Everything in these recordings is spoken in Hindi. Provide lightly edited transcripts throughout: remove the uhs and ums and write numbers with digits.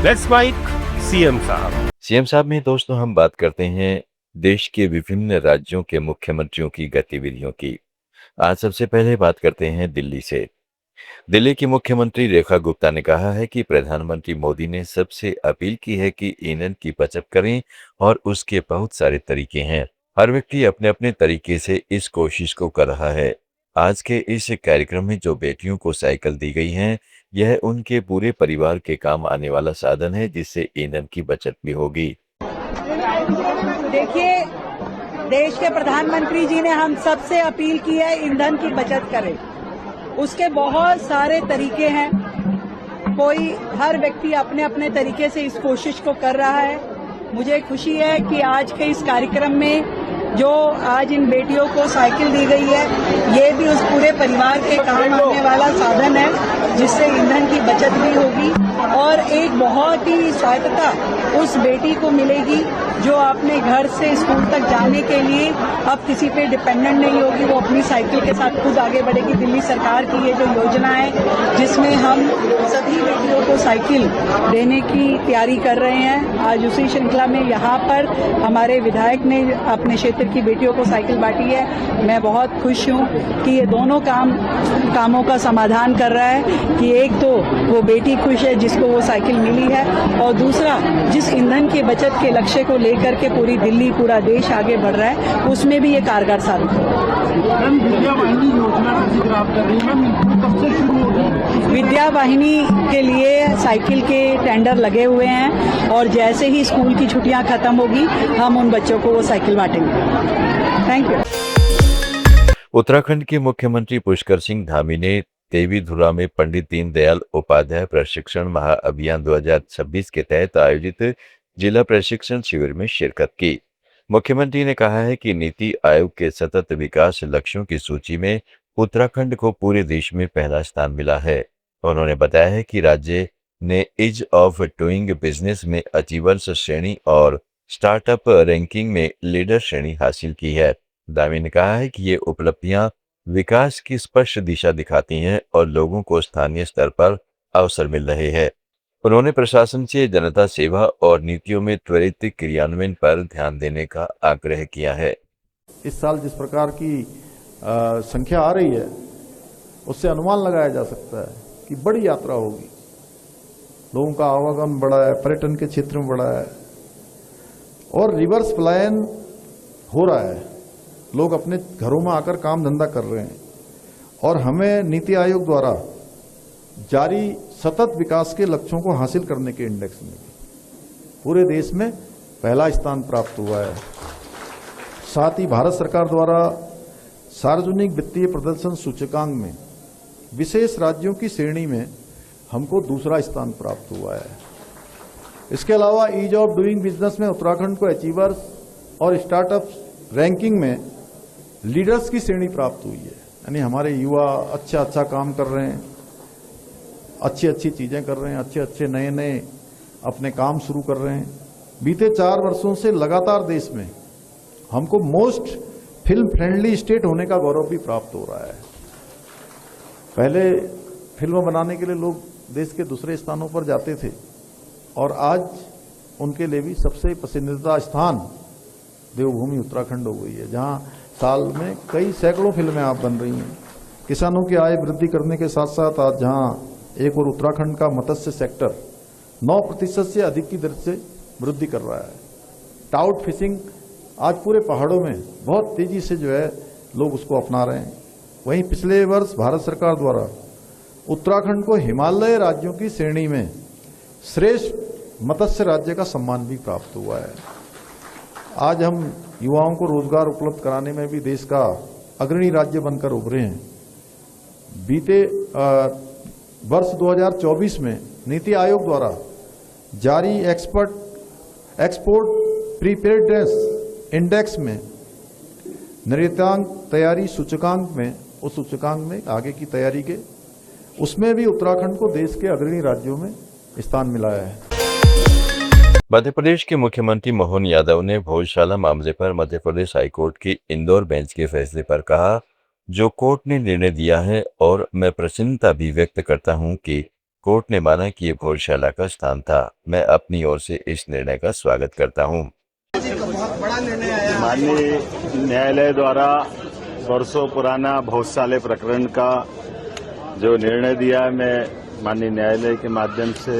लेट्स माइक सीएम साहब। सीएम साहब में दोस्तों हम बात करते हैं देश के विभिन्न राज्यों के मुख्यमंत्रियों की गतिविधियों की। आज सबसे पहले बात करते हैं दिल्ली से। दिल्ली की मुख्यमंत्री रेखा गुप्ता ने कहा है कि प्रधानमंत्री मोदी ने सबसे अपील की है कि ईंधन की बचत करें और उसके बहुत सारे तरीके हैं। हर व्यक्ति अपने अपने तरीके से इस कोशिश को कर रहा है। आज के इस कार्यक्रम में जो बेटियों को साइकिल दी गई है, यह उनके पूरे परिवार के काम आने वाला साधन है, जिससे ईंधन की बचत भी होगी। देखिए, देश के प्रधानमंत्री जी ने हम सबसे अपील की है ईंधन की बचत करें। उसके बहुत सारे तरीके हैं। हर व्यक्ति अपने अपने तरीके से इस कोशिश को कर रहा है। मुझे खुशी है कि आज के इस कार्यक्रम में जो आज इन बेटियों को साइकिल दी गई है, ये भी उस पूरे परिवार के काम आने वाला साधन है, जिससे ईंधन की बचत भी होगी और एक बहुत ही स्वायत्तता उस बेटी को मिलेगी जो अपने घर से स्कूल तक जाने के लिए अब किसी पे डिपेंडेंट नहीं होगी। वो अपनी साइकिल के साथ खुद आगे बढ़ेगी। दिल्ली सरकार की ये जो योजना है, जिसमें हम सभी बेटियों को साइकिल देने की तैयारी कर रहे हैं, आज उसी श्रृंखला में यहाँ पर हमारे विधायक ने अपने क्षेत्र की बेटियों को साइकिल बांटी है। मैं बहुत खुश हूँ कि ये दोनों कामों का समाधान कर रहा है कि एक तो वो बेटी खुश है जिसको वो साइकिल मिली है, और दूसरा जिस ईंधन की बचत के लक्ष्य को लेकर के पूरी दिल्ली, पूरा देश आगे बढ़ रहा है, उसमें भी ये कारगर साबित होगा। विद्या वाहिनी के लिए साइकिल के टेंडर लगे हुए हैं और जैसे ही स्कूल की छुट्टियां खत्म होगी, हम उन बच्चों को वो साइकिल बांटेंगे। Thank you. उत्तराखंड के मुख्यमंत्री पुष्कर सिंह धामी ने देवीधुरा में पंडित दीनदयाल उपाध्याय प्रशिक्षण महाअभियान 2026 के तहत आयोजित जिला प्रशिक्षण शिविर में शिरकत की। मुख्यमंत्री ने कहा है कि नीति आयोग के सतत विकास लक्ष्यों की सूची में उत्तराखंड को पूरे देश में पहला स्थान मिला है। उन्होंने बताया है कि राज्य ने ईज ऑफ डूइंग बिजनेस में अचीवर्स श्रेणी और स्टार्टअप रैंकिंग में लीडर श्रेणी हासिल की है। दावी ने कहा है कि ये उपलब्धियां विकास की स्पष्ट दिशा दिखाती हैं और लोगों को स्थानीय स्तर पर अवसर मिल रहे हैं। उन्होंने प्रशासन से जनता सेवा और नीतियों में त्वरित क्रियान्वयन पर ध्यान देने का आग्रह किया है। इस साल जिस प्रकार की संख्या आ रही है, उससे अनुमान लगाया जा सकता है कि बड़ी यात्रा होगी। लोगों का आवागमन बढ़ा है, पर्यटन के क्षेत्र में बढ़ा है और रिवर्स पलायन हो रहा है। लोग अपने घरों में आकर काम धंधा कर रहे हैं और हमें नीति आयोग द्वारा जारी सतत विकास के लक्ष्यों को हासिल करने के इंडेक्स में पूरे देश में पहला स्थान प्राप्त हुआ है। साथ ही भारत सरकार द्वारा सार्वजनिक वित्तीय प्रदर्शन सूचकांक में विशेष राज्यों की श्रेणी में हमको दूसरा स्थान प्राप्त हुआ है। इसके अलावा ईज ऑफ डूइंग बिजनेस में उत्तराखंड को अचीवर्स और स्टार्टअप रैंकिंग में लीडर्स की श्रेणी प्राप्त हुई है। यानी हमारे युवा अच्छा काम कर रहे हैं, अच्छी चीजें कर रहे हैं, अच्छे नए अपने काम शुरू कर रहे हैं। बीते 4 वर्षों से लगातार देश में हमको मोस्ट फिल्म फ्रेंडली स्टेट होने का गौरव भी प्राप्त हो रहा है। पहले फिल्म बनाने के लिए लोग देश के दूसरे स्थानों पर जाते थे और आज उनके लिए भी सबसे पसंदीदा स्थान देवभूमि उत्तराखंड हो गई है, जहां साल में कई सैकड़ों फिल्में आप बन रही हैं। किसानों की आय वृद्धि करने के साथ साथ आज जहां एक और उत्तराखंड का मत्स्य सेक्टर 9% से अधिक की दर से वृद्धि कर रहा है। ट्राउट फिशिंग आज पूरे पहाड़ों में बहुत तेजी से जो है लोग उसको अपना रहे हैं। वहीं पिछले वर्ष भारत सरकार द्वारा उत्तराखंड को हिमालय राज्यों की श्रेणी में श्रेष्ठ मत्स्य राज्य का सम्मान भी प्राप्त हुआ है। आज हम युवाओं को रोजगार उपलब्ध कराने में भी देश का अग्रणी राज्य बनकर उभरे हैं। बीते वर्ष 2024 में नीति आयोग द्वारा जारी एक्सपोर्ट प्रीपेयर्डनेस इंडेक्स में निर्यातांक तैयारी सूचकांक में, उस सूचकांक में आगे की तैयारी के उसमें भी उत्तराखंड को देश के अग्रणी राज्यों में स्थान मिला है। मध्य प्रदेश के मुख्यमंत्री मोहन यादव ने भोजशाला मामले पर मध्य प्रदेश हाईकोर्ट की इंदौर बेंच के फैसले पर कहा, जो कोर्ट ने निर्णय दिया है और मैं प्रसन्नता भी व्यक्त करता हूं कि कोर्ट ने माना कि ये भोजशाला का स्थान था। मैं अपनी ओर से इस निर्णय का स्वागत करता हूँ। माननीय न्यायालय द्वारा वर्षों पुराना भोजशाला प्रकरण का जो निर्णय दिया है, मैं माननीय न्यायालय के माध्यम से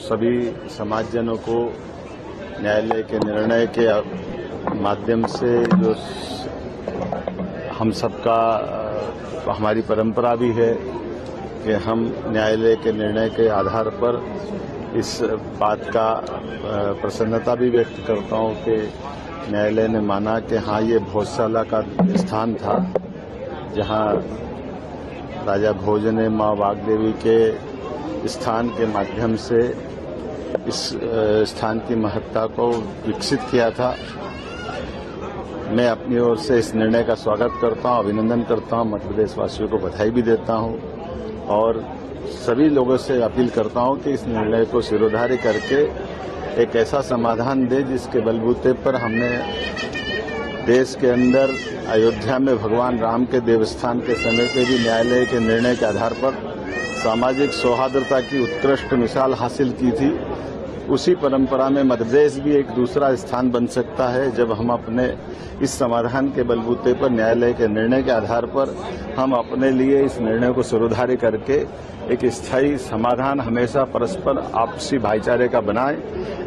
सभी समाजजनों को न्यायालय के निर्णय के माध्यम से जो हम सबका हमारी परंपरा भी है कि हम न्यायालय के निर्णय के आधार पर इस बात का प्रसन्नता भी व्यक्त करता हूं कि न्यायालय ने माना कि हाँ, ये भोजशाला का स्थान था जहां राजा भोज ने मां वाग्देवी के स्थान के माध्यम से इस स्थान की महत्ता को विकसित किया था। मैं अपनी ओर से इस निर्णय का स्वागत करता हूं, अभिनंदन करता हूं, मध्य प्रदेश वासियों को बधाई भी देता हूं और सभी लोगों से अपील करता हूं कि इस निर्णय को सिरोधार्य करके एक ऐसा समाधान दे जिसके बलबूते पर हमने देश के अंदर अयोध्या में भगवान राम के देवस्थान के समय पे भी न्यायालय के निर्णय के आधार पर सामाजिक सौहार्दता की उत्कृष्ट मिसाल हासिल की थी। उसी परंपरा में मध्य प्रदेश भी एक दूसरा स्थान बन सकता है जब हम अपने इस समाधान के बलबूते पर न्यायालय के निर्णय के आधार पर हम अपने लिए इस निर्णय को सिरोधार्य करके एक स्थायी समाधान हमेशा परस्पर आपसी भाईचारे का बनाएं।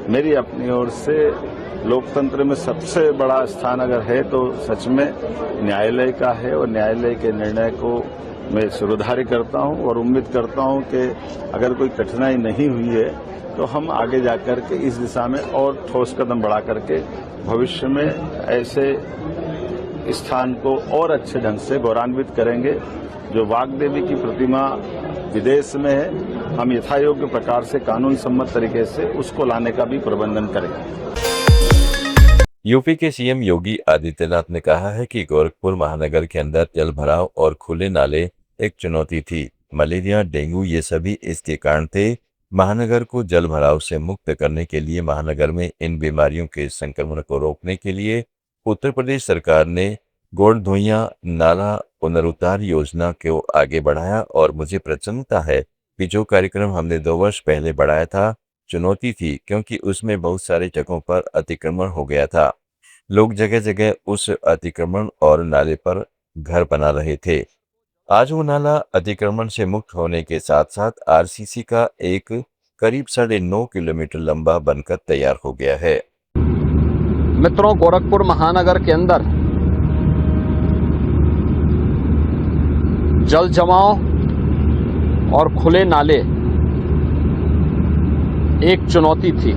मेरी अपनी ओर से लोकतंत्र में सबसे बड़ा स्थान अगर है तो सच में न्यायालय का है और न्यायालय के निर्णय को मैं सिरोधार्य करता हूं और उम्मीद करता हूं कि अगर कोई कठिनाई नहीं हुई है तो हम आगे जाकर के इस दिशा में और ठोस कदम बढ़ा करके भविष्य में ऐसे स्थान को और अच्छे ढंग से गौरवान्वित करेंगे। जो वाग्देवी की प्रतिमा विदेश में है, हम यथायोग्य प्रकार से कानून सम्मत तरीके से उसको लाने का भी प्रबंधन करेंगे। यूपी के सीएम योगी आदित्यनाथ ने कहा है कि गोरखपुर महानगर के अंदर जल भराव और खुले नाले एक चुनौती थी। मलेरिया, डेंगू ये सभी इसके कारण थे। महानगर को जल भराव से मुक्त करने के लिए महानगर में इन बीमारियों के संक्रमण को रोकने के लिए उत्तर प्रदेश सरकार ने गोड़धोइया नाला पुनरुद्धार योजना को आगे बढ़ाया और मुझे प्रसन्नता है कि जो कार्यक्रम हमने 2 वर्ष पहले बढ़ाया था, चुनौती थी क्योंकि उसमें बहुत सारे जगहों पर अतिक्रमण हो गया था। लोग जगह जगह उस अतिक्रमण और नाले पर घर बना रहे थे। आज वो नाला अतिक्रमण से मुक्त होने के साथ साथ आरसीसी का एक करीब 9.5 किलोमीटर लंबा बनकर तैयार हो गया है। मित्रों, गोरखपुर महानगर के अंदर जल जमाव और खुले नाले एक चुनौती थी।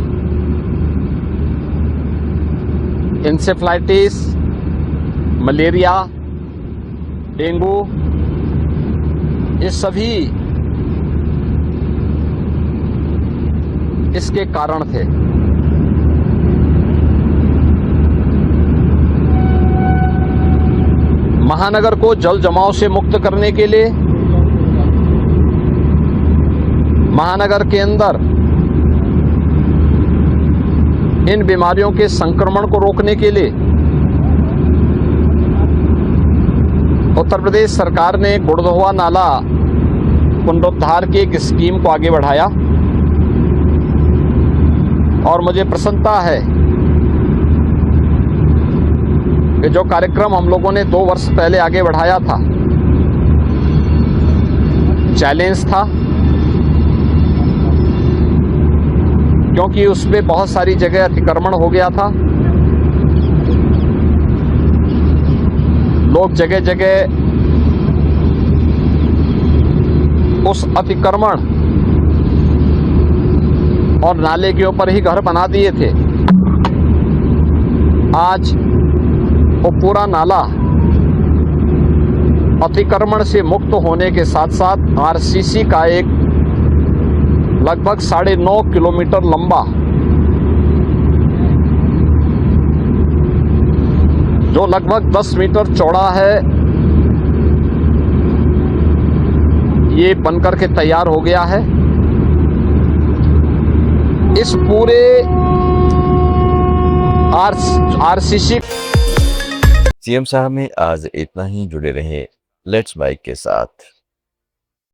इंसेफ्लाइटिस, मलेरिया, डेंगू ये सभी इसके कारण थे। महानगर को जल जमाव से मुक्त करने के लिए महानगर के अंदर इन बीमारियों के संक्रमण को रोकने के लिए उत्तर प्रदेश सरकार ने गुड़धोआ नाला पुनरुद्धार की एक स्कीम को आगे बढ़ाया और मुझे प्रसन्नता है कि जो कार्यक्रम हम लोगों ने 2 वर्ष पहले आगे बढ़ाया था, चैलेंज था क्योंकि उसमें बहुत सारी जगह अतिक्रमण हो गया था। लोग जगह जगह उस अतिक्रमण और नाले के ऊपर ही घर बना दिए थे। आज वो पूरा नाला अतिक्रमण से मुक्त होने के साथ साथ आरसीसी का एक लगभग 9.5 किलोमीटर लंबा जो लगभग 10 मीटर चौड़ा है, ये बनकर के तैयार हो गया है। इस पूरे आरसीसी सीएम साहब में आज इतना ही। जुड़े रहे लेट्स बाइक के साथ।